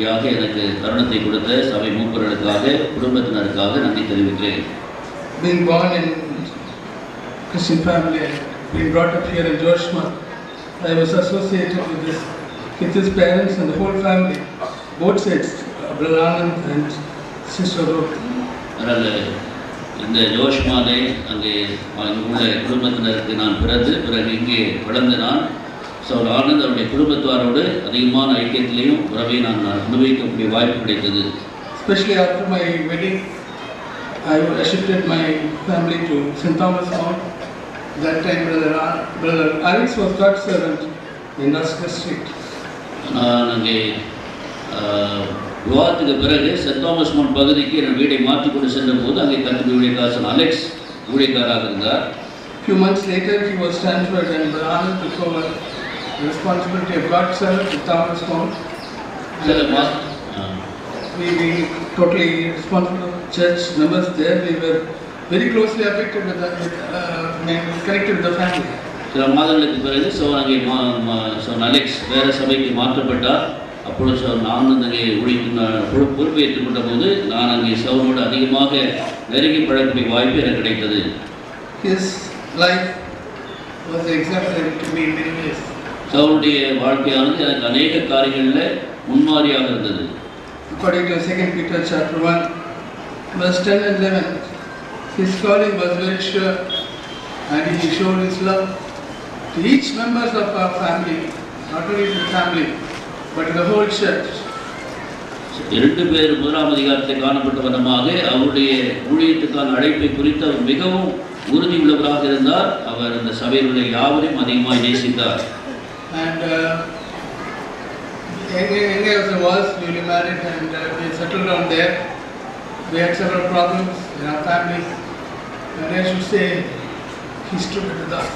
பேசும்படியாக எனக்கு தருணத்தை கொடுத்த சபை மூப்பர்களுக்காக குடும்பத்தினருக்காக நன்றி தெரிவிக்கிறேன். Being born in Christian family and being brought up here in Joshua, I was associated with his parents and the whole family, both sides, Brother Anand and Sister Ruth. இந்த ஜோஷ்மாலே அங்கே உள்ள குடும்பத்தினருக்கு நான் பிறகு இங்கே வளர்ந்து நான் சகோதரர் ஆனந்த் அவருடைய குடும்பத்தாரோடு அதிகமான ஐக்கியத்திலையும் உறவை நான் அனுபவிக்கக்கூடிய வாய்ப்பு கிடைத்தது. Especially after my wedding, I shifted my family to St. Thomas Mount. That time Brother Alex was God's servant in Nusker Street. நான் அங்கே விவாதத்துக்கு பிறகு சென்ட் தாமஸ் மவுண்ட் பகுதிக்கு என் வீடை மாற்றிக்கொண்டு சென்ற போது அங்கே தன்னுடைய ஊழியக்காரர் அலெக்ஸ் ஊழியக்காராக இருந்தார். Few months later he was transferred and Brother Anand took over the responsibility of God's servant in Thomas Mount. We totally responsible church members there. We were very closely affected with connected with the family. சில மாதங்களுக்கு பிறகு சகோதரன் Alex வேறு சபைக்கு மாற்றப்பட்டார். அப்பொழுது நான் அங்கே பொறுப்பை ஏற்றுக்கொண்ட போது நான் அங்கே சகோதரனோடு அதிகமாக நெருங்கி பழக்கூடிய வாய்ப்பு எனக்கு கிடைத்தது. His life was exemplary to me in many ways. சகோதரனுடைய வாழ்க்கையானது எனக்கு அநேக காரியங்களில் முன்மாதிரியாக இருந்தது. According to 2 Peter chapter 1, verse 10 and 11, his calling was very sure and he showed his love to each members of our family, not only the family, but the whole church. 2 பேர் 1ஆம் அதிகாரத்தில் காணப்பட்ட வண்ணமாக அவருடைய ஊழியத்துக்கான அழைப்பை குறித்து அவர் மிகவும் உறுதி உள்ளவராக இருந்தார். அவர் அந்த சபையில் உள்ள யாவரையும் அதிகமாக நேசித்தார். And Inge was newly married and we settled down there. We had several problems in our family and I should say he stood with us.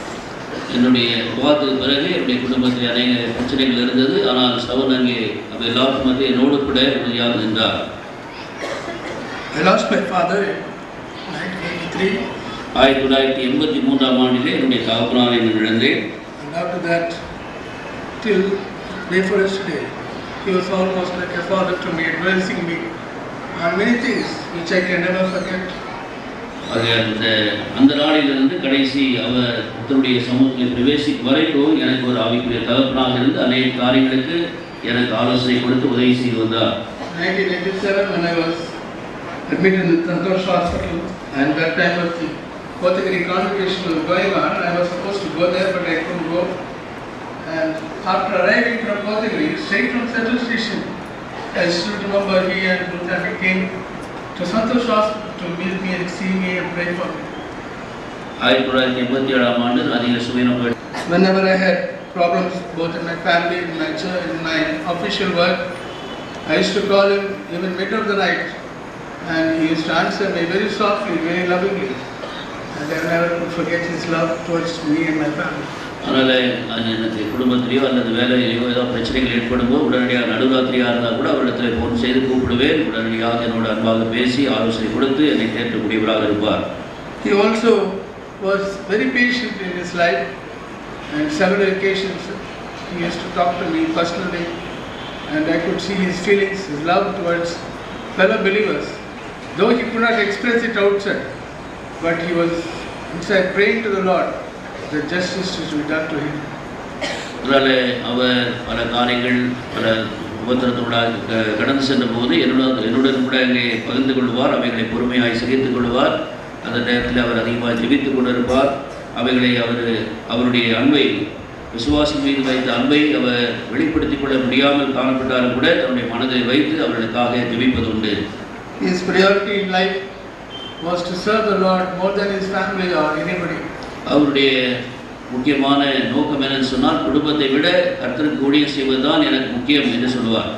என்னுடைய விவாதத்துக்கு பிறகு என்னுடைய குடும்பத்தில் அநேக பிரச்சனைகள் இருந்தது. ஆனால் சகோதரன் அங்கே அவர் எல்லாருக்கும் மத்திய என்னோடு கூட உறுதியாக நின்றார். I lost my father in 1983. 1983ஆம் ஆண்டிலே என்னுடைய தகப்பனாரை நான் இழந்தேன். And after that, till day for yesterday, he was almost like a father to me, advising me on many things which I can never forget. அந்த நாளிலிருந்து கடைசி அவர் தன்னுடைய சமூகத்தில் பிரவேசிக்கும் வரைக்கும் எனக்கு ஒரு ஆவிக்குரிய தகப்பனாக இருந்து அநேக காரியங்களுக்கு எனக்கு ஆலோசனை கொடுத்து உதவி செய்து வந்தார். 1987 when I was admitted in the Santosh Hospital and that time of the Kothagiri convocation was going on, I was supposed to go there but I couldn't go. And after arriving from Kothagiri, straight from Central Station, I still remember he and Ruth came to Santosh Hospital to meet me and see me and pray for me. 1987ஆம் ஆண்டு அதிக சுயநலம். Whenever I had problems both in my family, in my church, in my official work, I used to call him even mid of the night and he used to answer me very softly, very lovingly. And I never could forget his love towards me and my family. அதனால் எனக்கு குடும்பத்திலேயோ அல்லது வேலையிலையோ ஏதோ பிரச்சனைகள் ஏற்படும் போது உடனடியாக நடுராத்திரியாக இருந்தால் கூட அவரிடத்தில் ஃபோன் செய்து கூப்பிடுவேன். உடனடியாக என்னோட அன்பாக பேசி ஆலோசனை கொடுத்து என்னை தேற்றக்கூடியவராக இருப்பார். He also was very patient in his life and several occasions he used to talk to me personally and I could see his feelings, his love towards fellow believers. Though he could not express it outside, but he was inside praying to the Lord that justice is to be done to him. அதனால் அவர் பல காரியங்கள் பல உபத்திரத்தோடு கடந்து சென்ற போது என்னுடன் கூட அங்கே பகிர்ந்து கொள்வார். அவைகளை பொறுமையாய் சகித்துக் கொள்வார். அந்த நேரத்தில் அவர் அதிகமாக ஜெபித்துக் கொண்டிருப்பார். அவைகளை அவருடைய அன்பை விசுவாசி மீது வைத்த அன்பை அவர் வெளிப்படுத்திக் கொள்ள முடியாமல் காணப்பட்டாலும் கூட தன்னுடைய மனதை வைத்து அவர்களுக்காக ஜெபிப்பது உண்டு. His priority in life was to serve the Lord more than his family or anybody. அவருடைய முக்கியமான நோக்கம் என்னன்னு சொன்னால் குடும்பத்தை விட கர்த்தருக்கு ஊழியம் செய்வதுதான் எனக்கு முக்கியம் என்று சொல்வார்.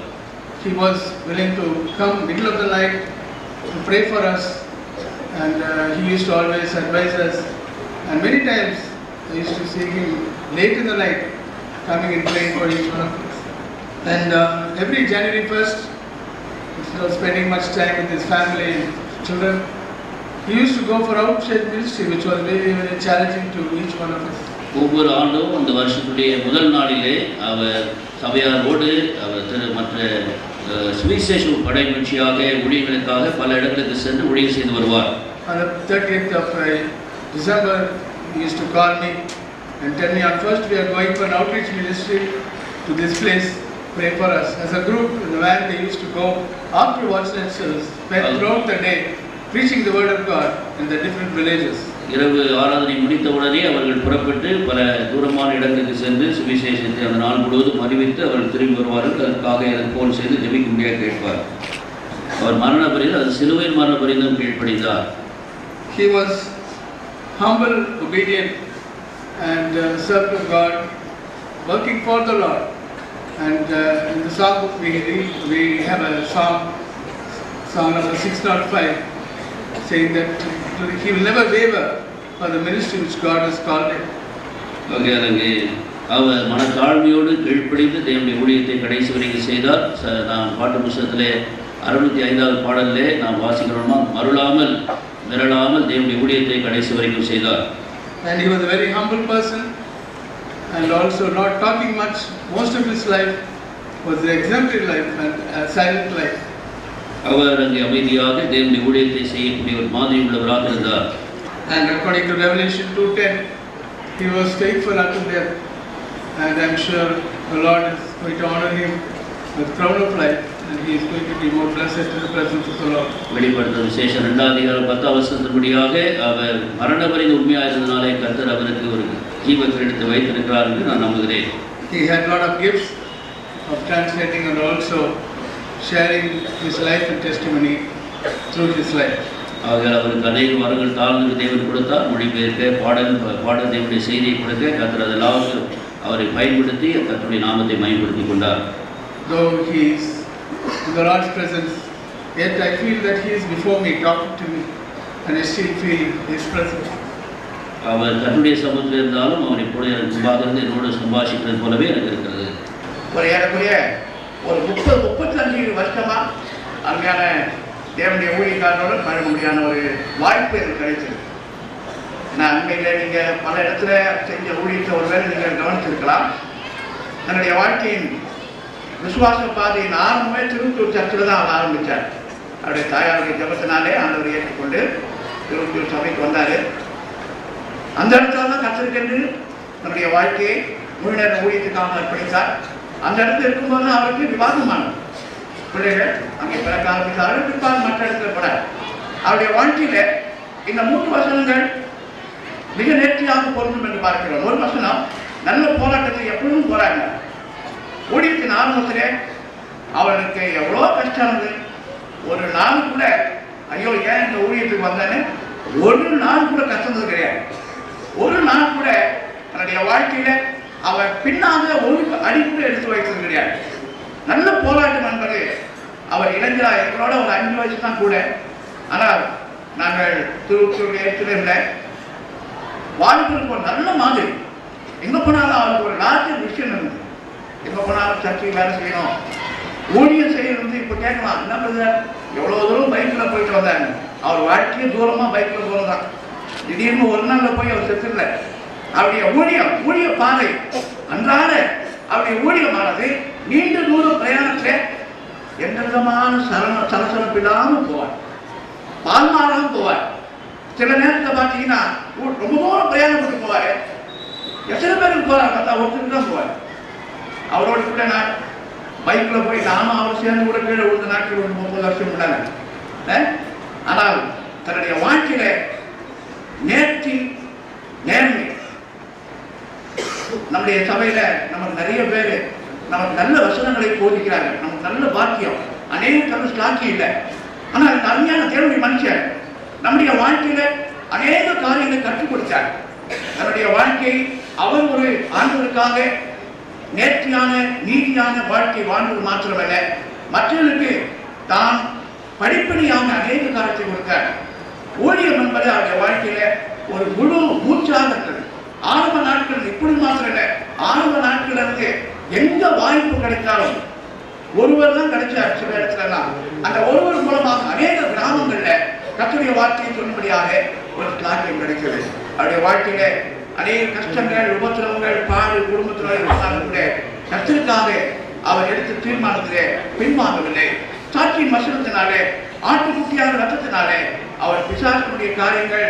He was willing to come middle of the night to pray for us and he used to always advise us and many times I used to see him late in the night coming and praying for each one of us. And every January 1st, instead of spending much time with his family and children, he used to go for outside ministry which was very, very challenging to each one of us. ஒவ்வொரு ஆண்டும் அந்த வருஷத்துடைய முதல் நாளிலே அவர் சபையாரோடு அவர் மற்ற சுவிசேஷ படைமகிழ்ச்சியாக ஊழியர்களுக்காக பல இடங்களுக்கு சென்று ஊழியம் செய்து வருவார். On the 30th of December, he used to call me and tell me, on first we are going for an outreach ministry to this place, pray for us. As a group, in the van they used to go after watchnight service, spend throughout the day preaching the word of God in the different villages. இரவு ஆராதனை முடித்தவுடனே அவர்கள் புறப்பட்டு பல தூரமான இடங்களுக்கு சென்று சுவிசேஷத்தை அந்த நாள் முழுவதும் அறிவித்து அவர்கள் திரும்பி வருவார்கள். அதற்காக எனக்கு ஃபோன் செய்து ஜெபிக்கும்படியாக கேட்பார். அவர் மரண பரியந்தம், அது சிலுவையின் மரண பரியந்தம் கீழ்ப்படிந்தார். He was humble, obedient, and served of God, working for the Lord. And in the song book we have a song number 605, saying that he will never waver for the ministry which God has called him. அவர் மனத்தாழ்மையோடு கீழ்ப்படிந்து தேவனுடைய ஊழியத்தை கடைசி வரைக்கும் செய்தார். நாம் பாட்டு புத்தகத்திலே 605வது பாடலிலே நாம் வாசிக்கிறோமா, மருளாமல் மிரளாமல் தேவனுடைய ஊழியத்தை கடைசி வரைக்கும் செய்தார். And he was a very humble person and also not talking much. Most of his life was an exemplary life and a silent life. அவர் அங்கே அமைதியாக தேவனுடைய ஊழியத்தை செய்யக்கூடிய ஒரு மாதிரி உள்ளவராக இருந்தார். And according to Revelation 2:10, he was faithful unto death, and I'm sure the Lord is going to honor him with crown of life, and he is going to be more blessed in the presence of the Lord. வெளிப்படுத்தல் விசேஷம் 2ஆம் அதிகாரம் 10ஆம் வசனத்தின்படியாக அவர் மரண பரியந்தம் உண்மையாக இருந்தனாலே கர்த்தர் அவருக்கு ஒரு ஜீவ கிரீடத்தை வைத்திருக்கிறார் என்று நான் நம்புகிறேன். He had a lot of gifts of translating and also sharing his life and testimony through his life. ஆகையால் அவருக்கு அநேக வரங்கள் தாழ்ந்து தேவன் கொடுத்தார். மொழிபெயர்க்க, பாடல் தேவனுடைய செய்தியை கொடுக்க கர்த்தர் அதெல்லாம் அவரை பயன்படுத்தி கர்த்தருடைய நாமத்தை பயன்படுத்தி கொண்டார். Though he is in the Lord's presence, yet I feel that he is before me, talking to me, and I still feel his presence. அவர் கர்த்தருடைய சமூகத்தில் இருந்தாலும் அவர் இப்பொழுது எனக்கு முன்பாக இருந்து என்னோடு சம்பாஷிக்கிறது போலவே எனக்கு இருக்கிறது. ஒரு ஏறக்குறைய ஒரு 30-35 வருஷமா அருமையான தேவனுடைய ஊழியக்காரனோடு பழக முடியாத ஒரு வாய்ப்பு எனக்கு கிடைச்சது. நான் அண்மையில் நீங்கள் பல இடத்துல செஞ்ச ஊழியத்தை ஒருவேளை நீங்கள் கவனிச்சிருக்கலாம். தன்னுடைய வாழ்க்கையின் விசுவாச பாதையின் ஆரம்பமே திருவத்தூர் சர்ச்சில் தான் அவர் ஆரம்பித்தார். அவருடைய தாயாருடைய ஜபத்தினாலே ஆண்டவரை ஏற்றுக்கொண்டு திருவத்தூர் சபைக்கு வந்தார். அந்த இடத்துல தான் கற்றுக்கொண்டு தன்னுடைய வாழ்க்கையை முழு நேர ஊழியத்துக்காக அர்ப்பணித்தார். அந்த இடத்துல இருக்கும்போது அவருக்கு விவாதமானது. பிள்ளைகள் அங்கே பிறக்க ஆரம்பித்தார்கள். பிற்பாடு மற்ற இடத்துல போட அவருடைய வாழ்க்கையில இந்த 3 வசனங்கள் மிக நேர்த்தியாக பொருந்தும் என்று பார்க்கிறோம். ஒரு வசனம், நல்ல போராட்டத்தில் எப்பொழுதும் போறாங்க. ஊழியத்தின் ஆரம்பத்திலே அவருக்கு எவ்வளோ கஷ்டம் இருந்தது. ஒரு நாள் கூட ஐயோ ஏன் இந்த ஊழியத்துக்கு வந்தேன்னு ஒரு நாள் கூட கஷ்டம் கிடையாது. ஒரு நாள் கூட தன்னுடைய வாழ்க்கையில அவர் பின்னாக ஒரு அடி கூட எடுத்து வைத்தது கிடையாது. நல்ல போராட்டம் என்பது அவர் இளைஞரா எங்களோட ஒரு 5 வயசு தான் கூட. ஆனால் நாங்கள் திருவள்ளூர் ஏற்றில வாழ்க்கைக்கு ஒரு நல்ல மாதிரி. எங்க போனாலும் அவருக்கு ஒரு லார்ஜர் விஷயம் இருந்தது. எங்க போனாலும் சர்ச்சைக்கு வேலை செய்யணும், ஊழியம் செய்யறது. இப்போ கேட்கலாம், என்ன பிரதர் எவ்வளவு தூரம் பைக்கில் போயிட்டு வந்தாங்க. அவர் வாழ்க்கையே தூரமா பைக்கில் போனதான். திடீர்னு ஒரு நாள்ல போய் அவர் செத்துல. அவருடைய ஊழிய பாதை அன்றாட அவருடைய ஊழியமானது நீண்ட தூரம் பிரயாணத்தில் எந்த விதமான சலசலப்பு இல்லாமல் போவார், பால் மாறாமல் போவார். சில நேரத்தில் பார்த்தீங்கன்னா ரொம்ப தூரம் பிரயாணம் பண்ணி போவார். எத்தனை பேருக்கு போறார் பார்த்தா ஒருத்தருக்கு தான் போவார். அவரோட கூட நான் பைக்கில் போய் நானும் அவர் சேர்ந்து கூட கீழே விழுந்த நாட்கள் ஒரு 30 வருஷம் விடாங்க. ஆனால் தன்னுடைய வாழ்க்கையில நேர்மை. நம்முடைய சபையில நமக்கு நிறைய பேர் நமக்கு நல்ல வசனங்களை போதிக்கிறாங்க. நமக்கு நல்ல பாக்கியம், அநேக கல்வி ஸ்லாக்கி இல்லை. ஆனால் இந்த அருமையான தேவனுடைய மனுஷன் நம்முடைய வாழ்க்கையில அநேக காரியங்களை கற்றுக் கொடுத்தார். தன்னுடைய வாழ்க்கை அவர் ஒரு ஆண்டவருக்காக நேர்த்தியான நீதியான வாழ்க்கை வாழ்வது மாத்திரமல்ல, மற்றவர்களுக்கு தான் படிப்படியாக அநேக காரியத்தை கொடுத்தார். ஊழியம் என்பது அவருடைய வாழ்க்கையில ஒரு முழு மூச்சாக இருந்தது. ஆரம்ப நாட்கள் இப்படி மாத்திரம் இல்லை, ஆரம்ப நாட்கள் இருந்து எங்க வாய்ப்பு கிடைத்தாலும் ஒருவர் தான் கிடைச்சார். சில இடத்துலலாம் அந்த ஒருவர் மூலமாக அநேக கிராமங்கள்ல கர்த்தருடைய வார்த்தையை சொல்லும்படியாக ஒரு கிளாக்கியம் கிடைக்கிறது. அவருடைய வாழ்க்கையில அநேக கஷ்டங்கள், உபத்திரவங்கள், பாடு, குடும்பத்தினர் இருந்தாலும் கூட கர்த்தருக்காக அவர் எடுத்த தீர்மானத்திலே பின்வாங்கவில்லை. சாட்சியின் வசனத்தினாலே, ஆட்டுக்குட்டியான ரத்தத்தினாலே அவர் பிசாசுடைய காரியங்கள்